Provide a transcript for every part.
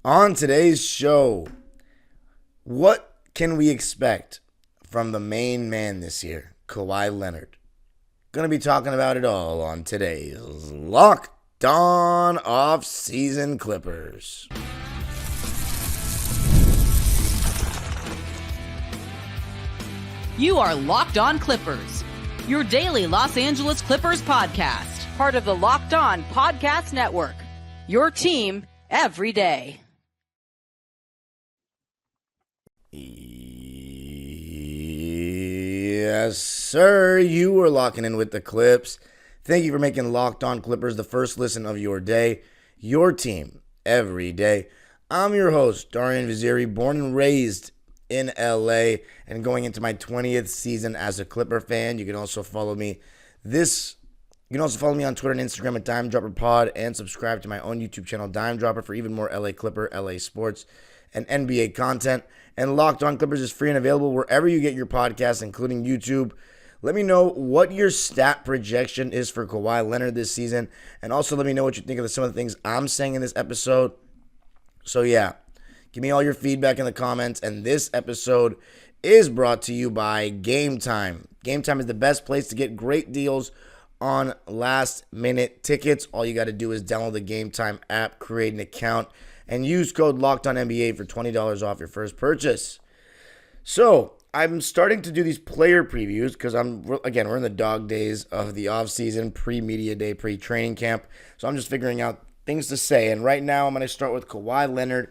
On today's show, what can we expect from the main man this year, Kawhi Leonard? Going to be talking about it all on today's Locked On Off-Season Clippers. You are Locked On Clippers, your daily Los Angeles Clippers podcast, part of the Locked On Podcast Network, your team every day. Yes, sir. You are locking in with the Clips. Thank you for making Locked On Clippers the first listen of your day, your team every day. I'm your host, Darian Vaziri, born and raised in LA and going into my 20th season as a Clipper fan. You can also follow me on Twitter and Instagram at Dime Dropper Pod, and subscribe to my own YouTube channel, Dime Dropper, for even more LA Clipper, LA sports, and NBA content. And Locked On Clippers is free and available wherever you get your podcasts, including YouTube. Let me know what your stat projection is for Kawhi Leonard this season, and also let me know what you think of some of the things I'm saying in this episode. So yeah, give me all your feedback in the comments, and this episode is brought to you by Game Time. Game Time is the best place to get great deals on last-minute tickets. All you got to do is download the Game Time app, create an account, and use code LOCKEDONNBA for $20 off your first purchase. So, I'm starting to do these player previews because we're in the dog days of the offseason, pre-media day, pre-training camp. So I'm just figuring out things to say. And right now, I'm going to start with Kawhi Leonard.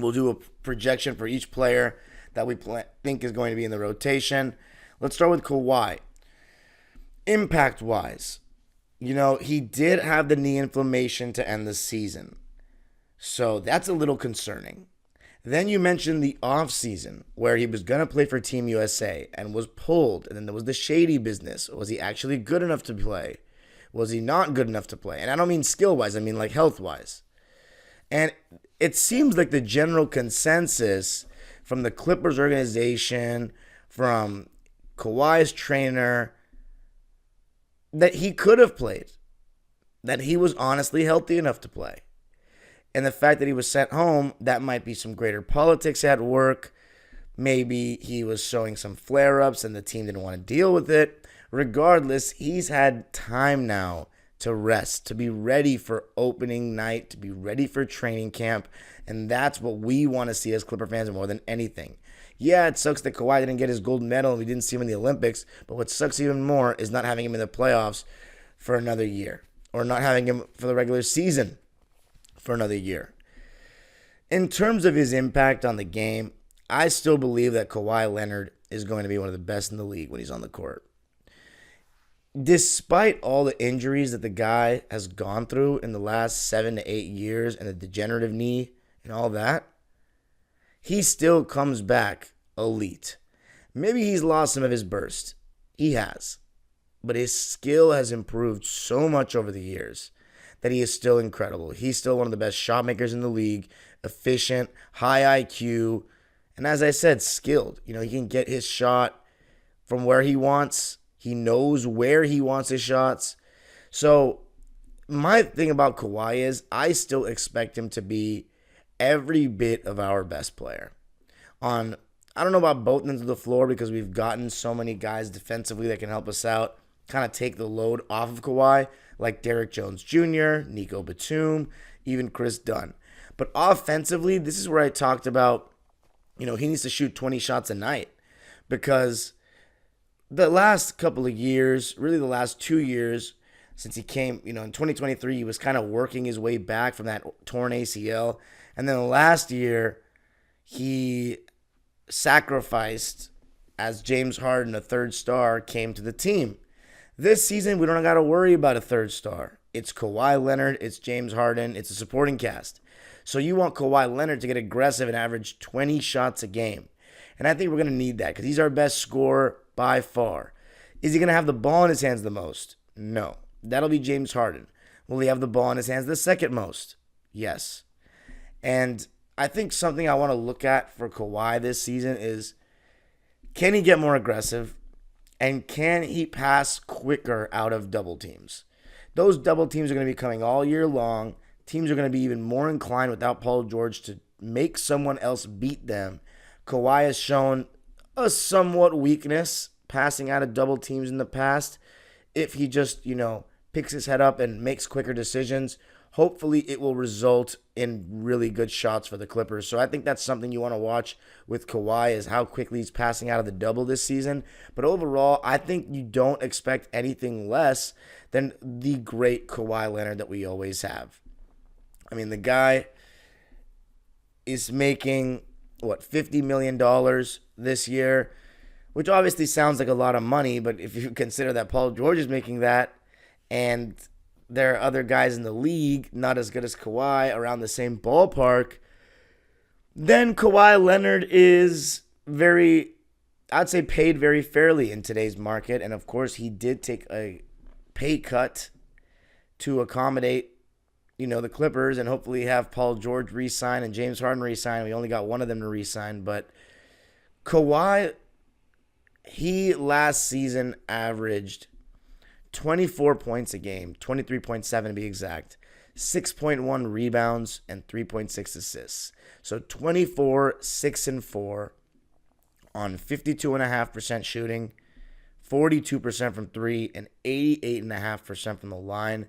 We'll do a projection for each player that we think is going to be in the rotation. Let's start with Kawhi. Impact-wise, he did have the knee inflammation to end the season. So that's a little concerning. Then you mentioned the offseason where he was going to play for Team USA and was pulled. And then there was the shady business. Was he actually good enough to play? Was he not good enough to play? And I don't mean skill-wise. I mean like health-wise. And it seems like the general consensus from the Clippers organization, from Kawhi's trainer, that he could have played. That he was honestly healthy enough to play. And the fact that he was sent home, that might be some greater politics at work. Maybe he was showing some flare-ups and the team didn't want to deal with it. Regardless, he's had time now to rest, to be ready for opening night, to be ready for training camp. And that's what we want to see as Clipper fans more than anything. Yeah, it sucks that Kawhi didn't get his gold medal and we didn't see him in the Olympics. But what sucks even more is not having him in the playoffs for another year, or not having him for the regular season for another year. In terms of his impact on the game, I still believe that Kawhi Leonard is going to be one of the best in the league when he's on the court. Despite all the injuries that the guy has gone through in the last 7 to 8 years and the degenerative knee and all that, he still comes back elite. Maybe he's lost some of his burst. He has. But his skill has improved so much over the years that he is still incredible. He's still one of the best shot makers in the league, efficient, high IQ, and as I said, skilled. He can get his shot from where he wants. He knows where he wants his shots. So my thing about Kawhi is I still expect him to be every bit of our best player. I don't know about both ends of the floor because we've gotten so many guys defensively that can help us out, kind of take the load off of Kawhi, like Derrick Jones Jr., Nico Batum, even Chris Dunn. But offensively, this is where I talked about, he needs to shoot 20 shots a night, because the last couple of years, really the last 2 years since he came, in 2023, he was kind of working his way back from that torn ACL. And then last year, he sacrificed as James Harden, a third star, came to the team. This season, we don't got to worry about a third star. It's Kawhi Leonard, it's James Harden, it's a supporting cast. So you want Kawhi Leonard to get aggressive and average 20 shots a game. And I think we're going to need that because he's our best scorer by far. Is he going to have the ball in his hands the most? No. That'll be James Harden. Will he have the ball in his hands the second most? Yes. And I think something I want to look at for Kawhi this season is, can he get more aggressive? And can he pass quicker out of double teams? Those double teams are going to be coming all year long. teams are going to be even more inclined without Paul George to make someone else beat them. Kawhi has shown a somewhat weakness passing out of double teams in the past. If he just, picks his head up and makes quicker decisions, hopefully it will result in really good shots for the Clippers. So I think that's something you want to watch with Kawhi, is how quickly he's passing out of the double this season. But overall, I think you don't expect anything less than the great Kawhi Leonard that we always have. I mean, the guy is making, $50 million this year, which obviously sounds like a lot of money, but if you consider that Paul George is making that, and there are other guys in the league, not as good as Kawhi, around the same ballpark, then Kawhi Leonard is I'd say paid very fairly in today's market. And of course, he did take a pay cut to accommodate, the Clippers, and hopefully have Paul George re-sign and James Harden re-sign. We only got one of them to re-sign, but Kawhi, he last season averaged 24 points a game, 23.7 to be exact, 6.1 rebounds, and 3.6 assists. So 24, 6, and 4 on 52.5% shooting, 42% from 3, and 88.5% from the line.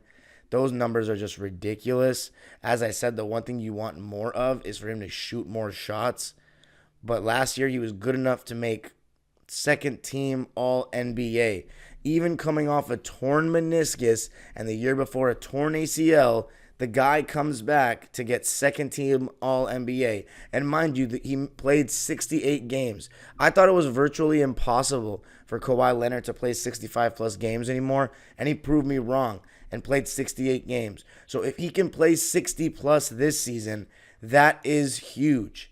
Those numbers are just ridiculous. As I said, the one thing you want more of is for him to shoot more shots. But last year, he was good enough to make second team All-NBA. Even coming off a torn meniscus and the year before a torn ACL, the guy comes back to get second team All-NBA. And mind you, he played 68 games. I thought it was virtually impossible for Kawhi Leonard to play 65-plus games anymore, and he proved me wrong and played 68 games. So if he can play 60-plus this season, that is huge.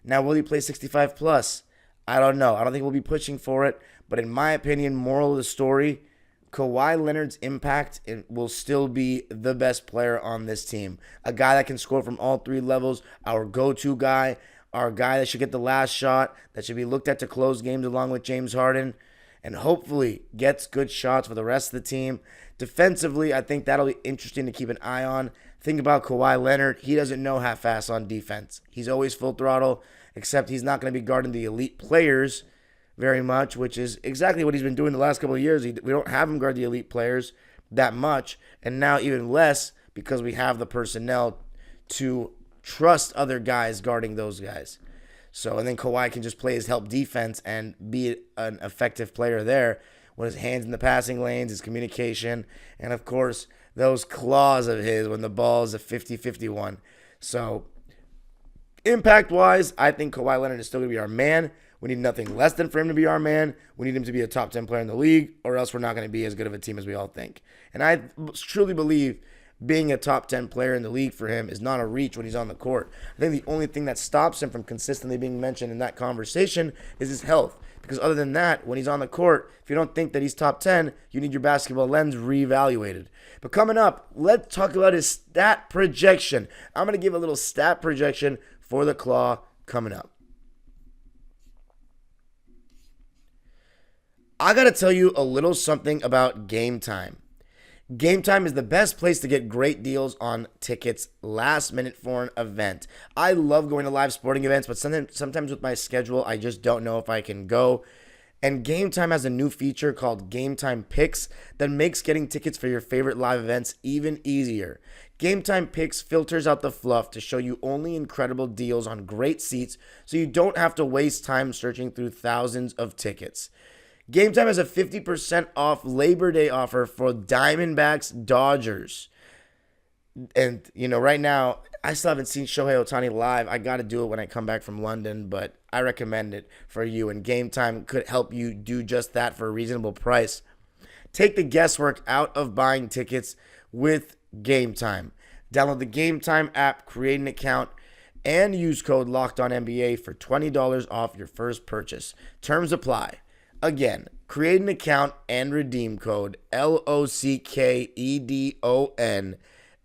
Now, will he play 65-plus? I don't know. I don't think we'll be pushing for it. But in my opinion, moral of the story, Kawhi Leonard's impact will still be the best player on this team. A guy that can score from all three levels, our go-to guy, our guy that should get the last shot, that should be looked at to close games along with James Harden, and hopefully gets good shots for the rest of the team. Defensively, I think that'll be interesting to keep an eye on. Think about Kawhi Leonard. He doesn't know half-ass on defense. He's always full throttle, except he's not going to be guarding the elite players very much, which is exactly what he's been doing the last couple of years. We don't have him guard the elite players that much, and now even less because we have the personnel to trust other guys guarding those guys. So, and then Kawhi can just play his help defense and be an effective player there with his hands in the passing lanes, his communication, and of course, those claws of his when the ball is a 50-51. So, impact-wise, I think Kawhi Leonard is still going to be our man. We need nothing less than for him to be our man. We need him to be a top 10 player in the league, or else we're not going to be as good of a team as we all think. And I truly believe being a top 10 player in the league for him is not a reach when he's on the court. I think the only thing that stops him from consistently being mentioned in that conversation is his health. Because other than that, when he's on the court, if you don't think that he's top 10, you need your basketball lens reevaluated. But coming up, let's talk about his stat projection. I'm going to give a little stat projection for the Claw coming up. I got to tell you a little something about Game Time. Game Time is the best place to get great deals on tickets last minute for an event. I love going to live sporting events, but sometimes with my schedule, I just don't know if I can go. And Game Time has a new feature called Game Time Picks that makes getting tickets for your favorite live events even easier. Game Time Picks filters out the fluff to show you only incredible deals on great seats so you don't have to waste time searching through thousands of tickets. Game Time has a 50% off Labor Day offer for Diamondbacks Dodgers. And, right now, I still haven't seen Shohei Ohtani live. I got to do it when I come back from London, but I recommend it for you. And Game Time could help you do just that for a reasonable price. Take the guesswork out of buying tickets with Game Time. Download the Game Time app, create an account, and use code LOCKEDONNBA for $20 off your first purchase. Terms apply. Again, create an account and redeem code LOCKEDON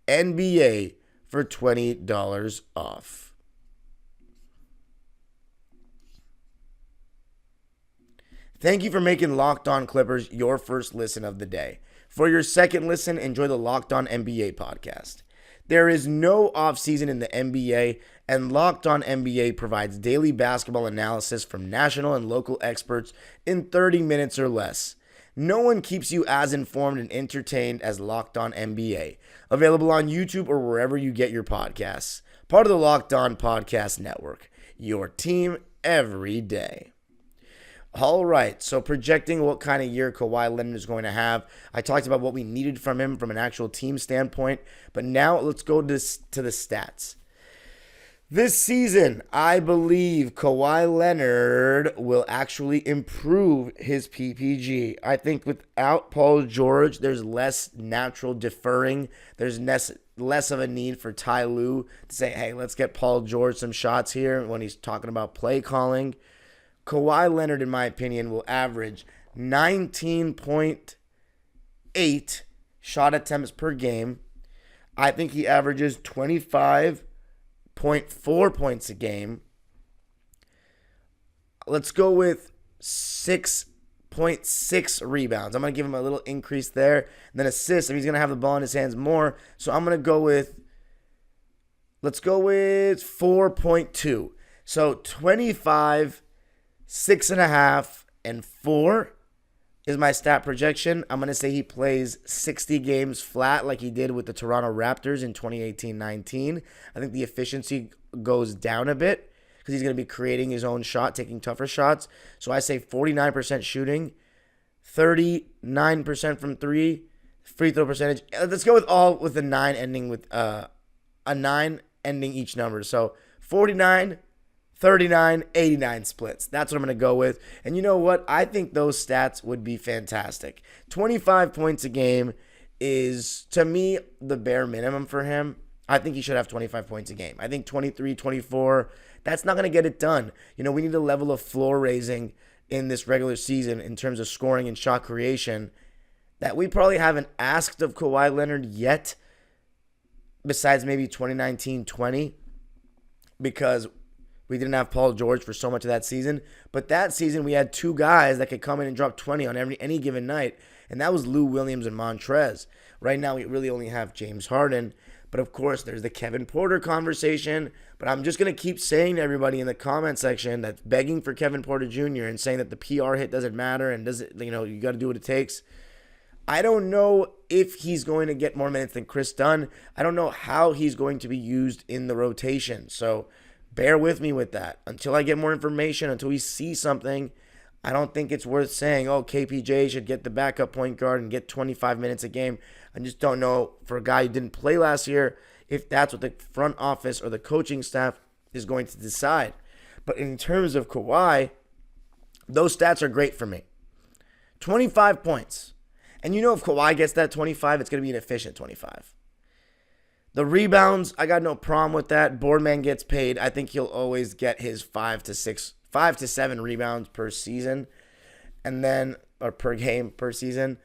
NBA for $20 off. Thank you for making Locked On Clippers your first listen of the day. For your second listen, enjoy the Locked On NBA podcast. There is no offseason in the NBA, and Locked On NBA provides daily basketball analysis from national and local experts in 30 minutes or less. No one keeps you as informed and entertained as Locked On NBA. Available on YouTube or wherever you get your podcasts. Part of the Locked On Podcast Network. Your team every day. All right, so projecting what kind of year Kawhi Leonard is going to have. I talked about what we needed from him from an actual team standpoint, but now let's go to the stats. This season, I believe Kawhi Leonard will actually improve his PPG. I think without Paul George, there's less natural deferring. There's less of a need for Ty Lue to say, hey, let's get Paul George some shots here when he's talking about play calling. Kawhi Leonard, in my opinion, will average 19.8 shot attempts per game. I think he averages 25.4 points a game. Let's go with 6.6 rebounds. I'm going to give him a little increase there. And then assists, if he's going to have the ball in his hands more. So I'm going to go with, let's go with 4.2. So 25, 6.5, and 4 is my stat projection. I'm going to say he plays 60 games flat like he did with the Toronto Raptors in 2018-19. I think the efficiency goes down a bit because he's going to be creating his own shot, taking tougher shots. So I say 49% shooting, 39% from 3, free throw percentage. Let's go with a 9 ending with a 9 ending each number. So 49, 39, 89 splits. That's what I'm going to go with. And you know what? I think those stats would be fantastic. 25 points a game is, to me, the bare minimum for him. I think he should have 25 points a game. I think 23, 24, that's not going to get it done. You know, we need a level of floor raising in this regular season in terms of scoring and shot creation that we probably haven't asked of Kawhi Leonard yet, besides maybe 2019-20, because we didn't have Paul George for so much of that season. But that season, we had two guys that could come in and drop 20 on any given night, and that was Lou Williams and Montrez. Right now, we really only have James Harden. But, of course, there's the Kevin Porter conversation. But I'm just going to keep saying to everybody in the comment section that's begging for Kevin Porter Jr. and saying that the PR hit doesn't matter and you got to do what it takes. I don't know if he's going to get more minutes than Chris Dunn. I don't know how he's going to be used in the rotation. So bear with me with that. Until I get more information, until we see something, I don't think it's worth saying, oh, KPJ should get the backup point guard and get 25 minutes a game. I just don't know, for a guy who didn't play last year, if that's what the front office or the coaching staff is going to decide. But in terms of Kawhi, those stats are great for me. 25 points. And you know if Kawhi gets that 25, it's going to be an efficient 25. The rebounds, I got no problem with that. Boardman gets paid. I think he'll always get his 5 to 7 rebounds per season, and then or per game per season.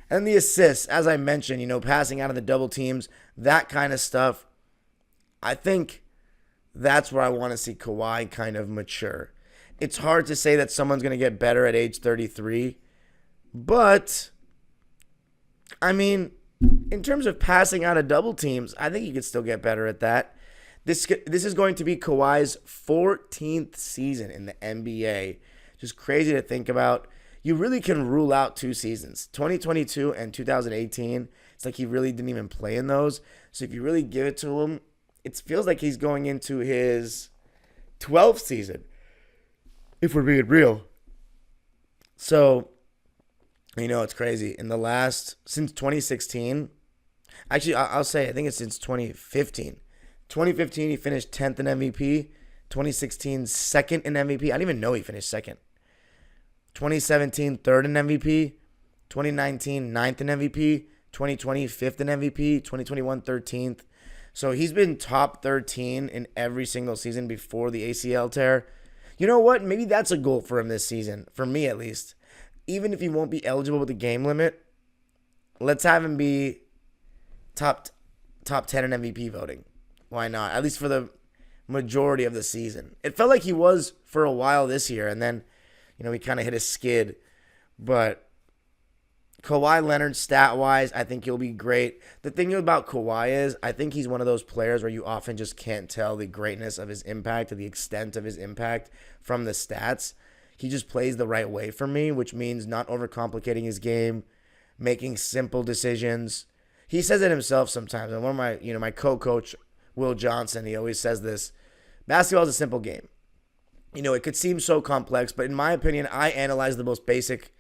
And the assists, as I mentioned, passing out of the double teams, that kind of stuff. I think that's where I want to see Kawhi kind of mature. It's hard to say that someone's going to get better at age 33, but I mean, in terms of passing out of double teams, I think he could still get better at that. This is going to be Kawhi's 14th season in the NBA. Just crazy to think about. You really can rule out 2 seasons, 2022 and 2018. It's like he really didn't even play in those. So if you really give it to him, it feels like he's going into his 12th season, if we're being real. So, it's crazy. Since 2016, actually, I'll say, I think it's since 2015. 2015, he finished 10th in MVP. 2016, second in MVP. I didn't even know he finished second. 2017, third in MVP. 2019, ninth in MVP. 2020, fifth in MVP. 2021, 13th. So he's been top 13 in every single season before the ACL tear. You know what? Maybe that's a goal for him this season, for me at least. Even if he won't be eligible with the game limit, let's have him be top 10 in MVP voting. Why not? At least for the majority of the season. It felt like he was for a while this year, and then, he kind of hit a skid. But, Kawhi Leonard, stat-wise, I think he'll be great. The thing about Kawhi is I think he's one of those players where you often just can't tell the greatness of his impact or the extent of his impact from the stats. He just plays the right way for me, which means not overcomplicating his game, making simple decisions. He says it himself sometimes. And one of my co-coach, Will Johnson, he always says this. Basketball is a simple game. It could seem so complex, but in my opinion, I analyze the most basic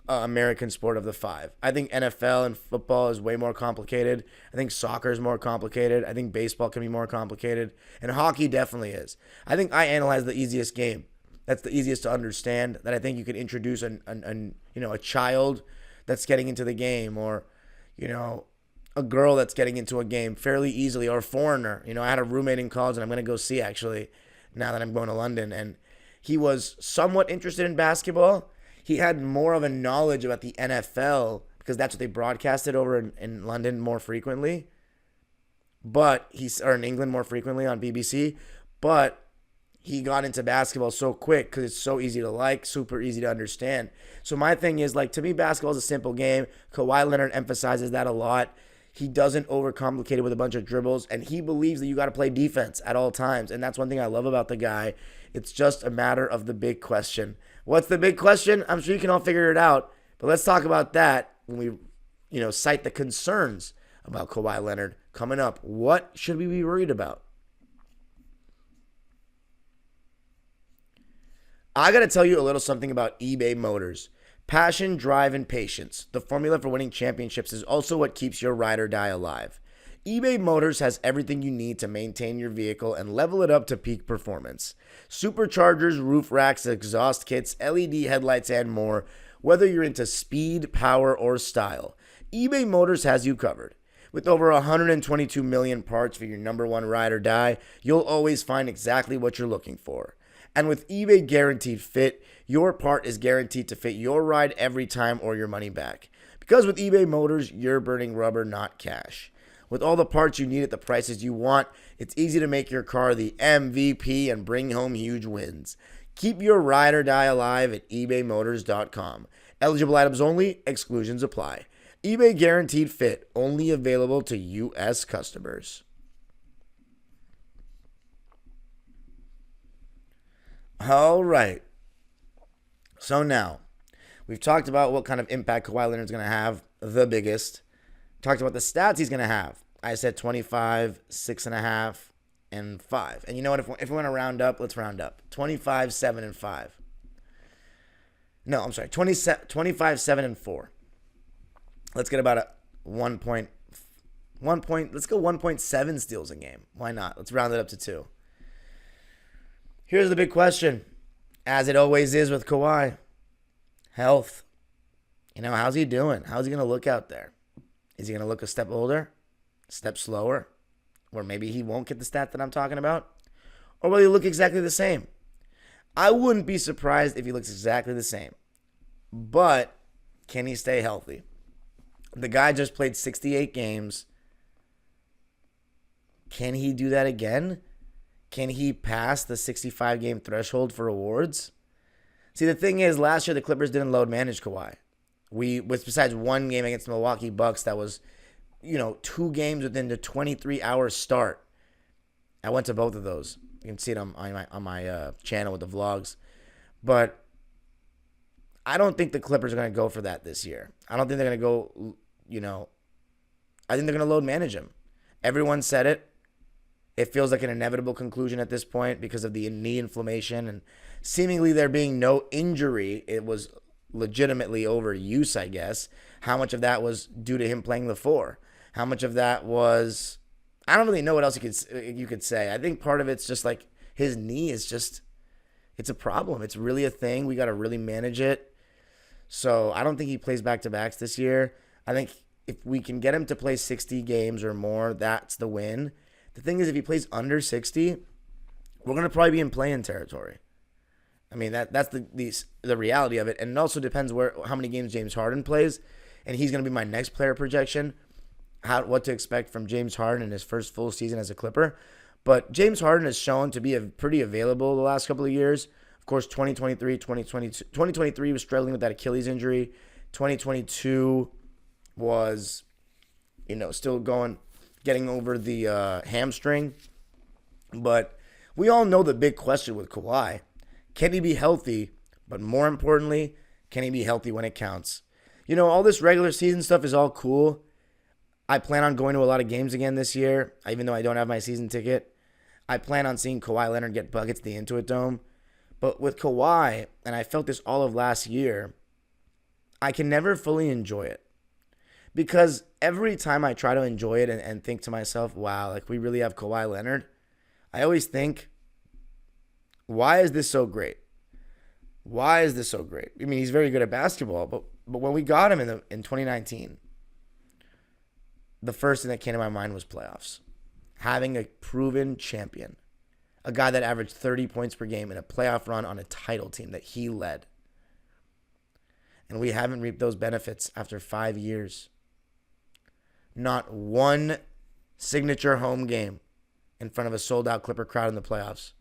American sport of the five. I think NFL and football is way more complicated. I think soccer is more complicated. I think baseball can be more complicated. And hockey definitely is. I think I analyze the easiest game. That's the easiest to understand, that I think you could introduce a child that's getting into the game, or, a girl that's getting into a game fairly easily, or a foreigner. I had a roommate in college that I'm going to go see actually now that I'm going to London, and he was somewhat interested in basketball. He had more of a knowledge about the NFL because that's what they broadcasted over in London more frequently. Or in England more frequently on BBC. But he got into basketball so quick because it's so easy to like, super easy to understand. So my thing is, to me, basketball is a simple game. Kawhi Leonard emphasizes that a lot. He doesn't overcomplicate it with a bunch of dribbles, and he believes that you got to play defense at all times. And that's one thing I love about the guy. It's just a matter of the big question. What's the big question? I'm sure you can all figure it out. But let's talk about that when we, cite the concerns about Kawhi Leonard coming up. What should we be worried about? I got to tell you a little something about eBay Motors. Passion, drive, and patience. The formula for winning championships is also what keeps your ride or die alive. eBay Motors has everything you need to maintain your vehicle and level it up to peak performance. Superchargers, roof racks, exhaust kits, LED headlights, and more. Whether you're into speed, power, or style, eBay Motors has you covered. With over 122 million parts for your number one ride or die, you'll always find exactly what you're looking for. And with eBay Guaranteed Fit, your part is guaranteed to fit your ride every time or your money back. Because with eBay Motors, you're burning rubber, not cash. With all the parts you need at the prices you want, it's easy to make your car the MVP and bring home huge wins. Keep your ride or die alive at ebaymotors.com. Eligible items only, exclusions apply. eBay Guaranteed Fit, only available to U.S. customers. All right. So now, we've talked about what kind of impact Kawhi Leonard's going to have, the biggest. Talked about the stats he's going to have. I said 25, 6.5, and 5. And you know what? If we want to round up, let's round up. 25, 7, and 5. No, I'm sorry. 25, 7, and 4. Let's get about a 1 point. Let's go 1.7 steals a game. Why not? Let's round it up to 2. Here's the big question, as it always is with Kawhi. Health. How's he doing? How's he going to look out there? Is he going to look a step older, a step slower? Or maybe he won't get the stat that I'm talking about? Or will he look exactly the same? I wouldn't be surprised if he looks exactly the same. But can he stay healthy? The guy just played 68 games. Can he do that again? Can he pass the 65-game threshold for awards? See, the thing is, last year the Clippers didn't load manage Kawhi. Besides one game against the Milwaukee Bucks that was, 2 games within the 23-hour start. I went to both of those. You can see it on my channel with the vlogs. But I don't think the Clippers are going to go for that this year. I don't think they're going to go, I think they're going to load manage him. Everyone said it. It feels like an inevitable conclusion at this point because of the knee inflammation and seemingly there being no injury. It was legitimately overuse, I guess. How much of that was due to him playing the 4? How much of that was... I don't really know what else you could say. I think part of it's just like his knee is just... It's a problem. It's really a thing. We got to really manage it. So I don't think he plays back-to-backs this year. I think if we can get him to play 60 games or more, that's the win. The thing is, if he plays under 60, we're going to probably be in play-in territory. I mean, that's the reality of it. And it also depends how many games James Harden plays. And he's going to be my next player projection, what to expect from James Harden in his first full season as a Clipper. But James Harden has shown to be pretty available the last couple of years. Of course, 2023 was struggling with that Achilles injury. 2022 was, still getting over the hamstring. But we all know the big question with Kawhi. Can he be healthy? But more importantly, can he be healthy when it counts? All this regular season stuff is all cool. I plan on going to a lot of games again this year, even though I don't have my season ticket. I plan on seeing Kawhi Leonard get buckets at the Intuit Dome. But with Kawhi, and I felt this all of last year, I can never fully enjoy it. Because every time I try to enjoy it and think to myself, wow, we really have Kawhi Leonard, I always think, why is this so great? Why is this so great? I mean, he's very good at basketball, but when we got him in 2019, the first thing that came to my mind was playoffs. Having a proven champion, a guy that averaged 30 points per game in a playoff run on a title team that he led. And we haven't reaped those benefits after 5 years. Not one signature home game in front of a sold-out Clipper crowd in the playoffs.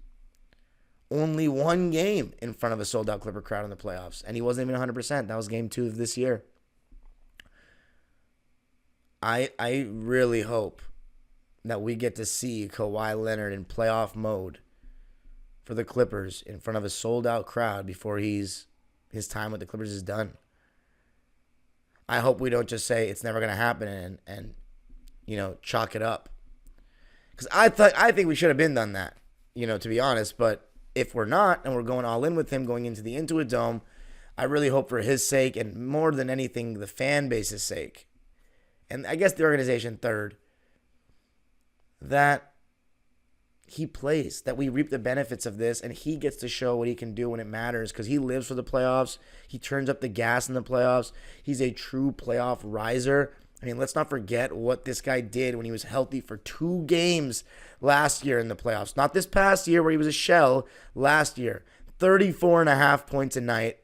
Only one game in front of a sold-out Clipper crowd in the playoffs. And he wasn't even 100%. That was game 2 of this year. I really hope that we get to see Kawhi Leonard in playoff mode for the Clippers in front of a sold-out crowd before his time with the Clippers is done. I hope we don't just say it's never going to happen and chalk it up. Because I think we should have been done that, to be honest. But if we're not and we're going all in with him going into the Intuit Dome, I really hope for his sake and more than anything the fan base's sake, and I guess the organization third, that he plays, that we reap the benefits of this, and he gets to show what he can do when it matters because he lives for the playoffs. He turns up the gas in the playoffs. He's a true playoff riser. I mean, let's not forget what this guy did when he was healthy for 2 games last year in the playoffs. Not this past year where he was a shell. Last year, 34.5 points a night,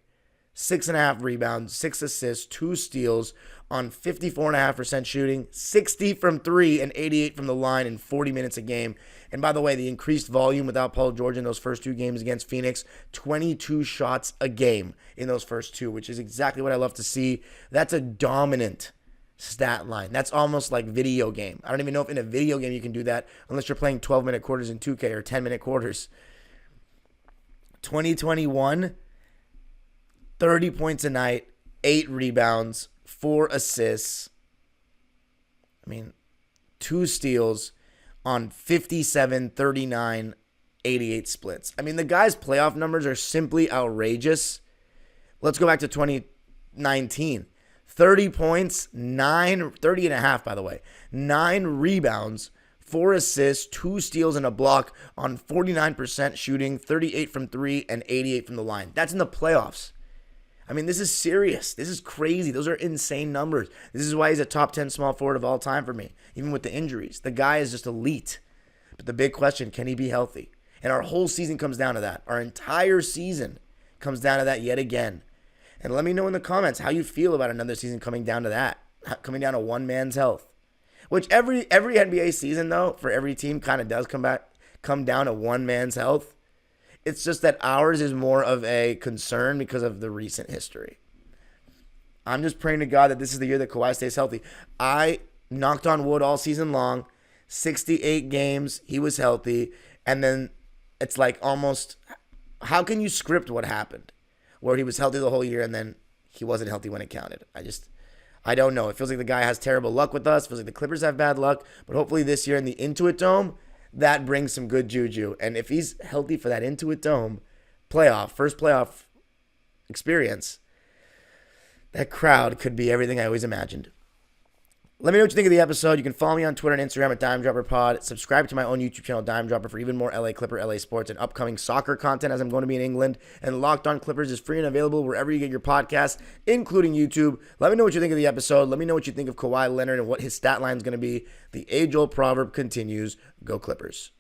6.5 rebounds, 6 assists, 2 steals on 54.5% shooting, 60 from 3 and 88 from the line in 40 minutes a game. And by the way, the increased volume without Paul George in those first 2 games against Phoenix, 22 shots a game in those first 2, which is exactly what I love to see. That's a dominant stat line. That's almost like video game. I don't even know if in a video game you can do that unless you're playing 12-minute quarters in 2K or 10-minute quarters. 2021, 30 points a night, 8 rebounds, 4 assists. 2 steals on 57, 39, 88 splits. The guy's playoff numbers are simply outrageous. Let's go back to 2019. 30 points, 30 and a half, by the way. 9 rebounds, 4 assists, 2 steals, and a block on 49% shooting, 38 from 3 and 88 from the line. That's in the playoffs. This is serious. This is crazy. Those are insane numbers. This is why he's a top 10 small forward of all time for me, even with the injuries. The guy is just elite. But the big question, can he be healthy? And our whole season comes down to that. Our entire season comes down to that yet again. And let me know in the comments how you feel about another season coming down to that, coming down to one man's health. Which every NBA season, though, for every team kind of does come down to one man's health. It's just that ours is more of a concern because of the recent history. I'm just praying to God that this is the year that Kawhi stays healthy. I knocked on wood all season long. 68 games, he was healthy. And then it's like almost, how can you script what happened? Where he was healthy the whole year and then he wasn't healthy when it counted. I don't know. It feels like the guy has terrible luck with us. It feels like the Clippers have bad luck. But hopefully this year in the Intuit Dome, that brings some good juju. And if he's healthy for that Intuit Dome first playoff experience, that crowd could be everything I always imagined. Let me know what you think of the episode. You can follow me on Twitter and Instagram at DimeDropperPod. Subscribe to my own YouTube channel, Dime Dropper, for even more LA Clipper, LA Sports, and upcoming soccer content as I'm going to be in England. And Locked On Clippers is free and available wherever you get your podcasts, including YouTube. Let me know what you think of the episode. Let me know what you think of Kawhi Leonard and what his stat line is going to be. The age-old proverb continues, go Clippers.